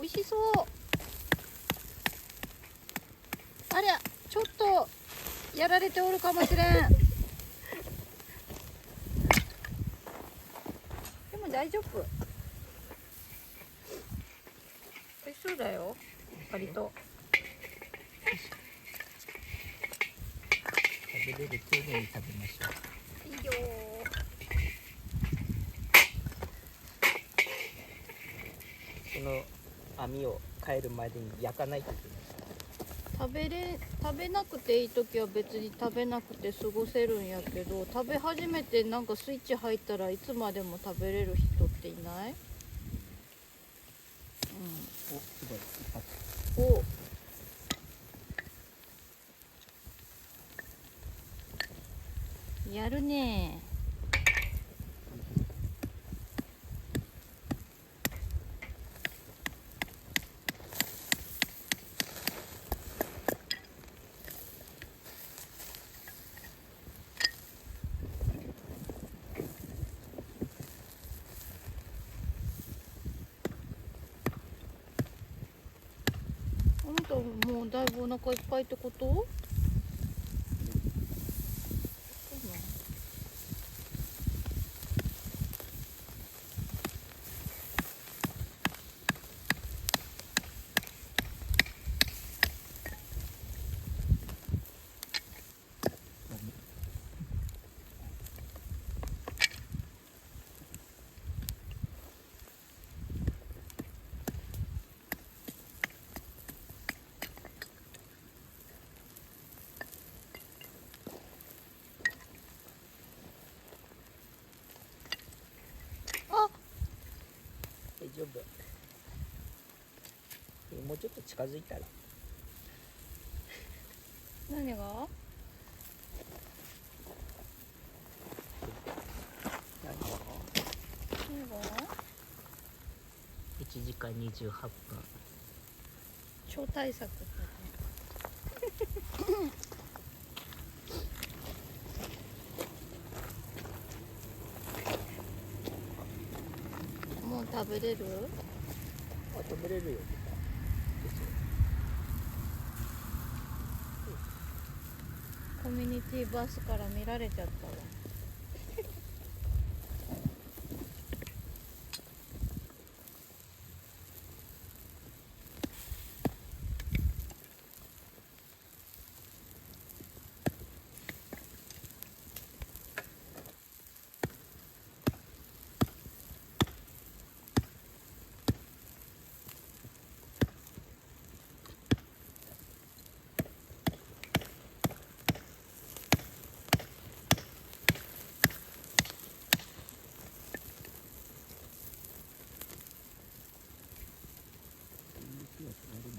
味しそう。ありゃ、ちょっとやられておるかもしれん。でも大丈夫。美味しそうだよ。割と。食べれる丁寧に食べましょう。いいよこの網を帰るまでに焼かないといけない。食べなくていい時は別に食べなくて過ごせるんやけど、食べ始めてなんかスイッチ入ったらいつまでも食べれる人っていない？お、すごい一発。お、やるね。あなたもうだいぶお腹いっぱいってこと？そうなん？あ、大丈夫。もうちょっと近づいたら。何が？何が何が？ 1時間28分。超大作だね。もう食べれる？あ、食べれるよ。コミュニティバスから見られちゃったわ。気がする。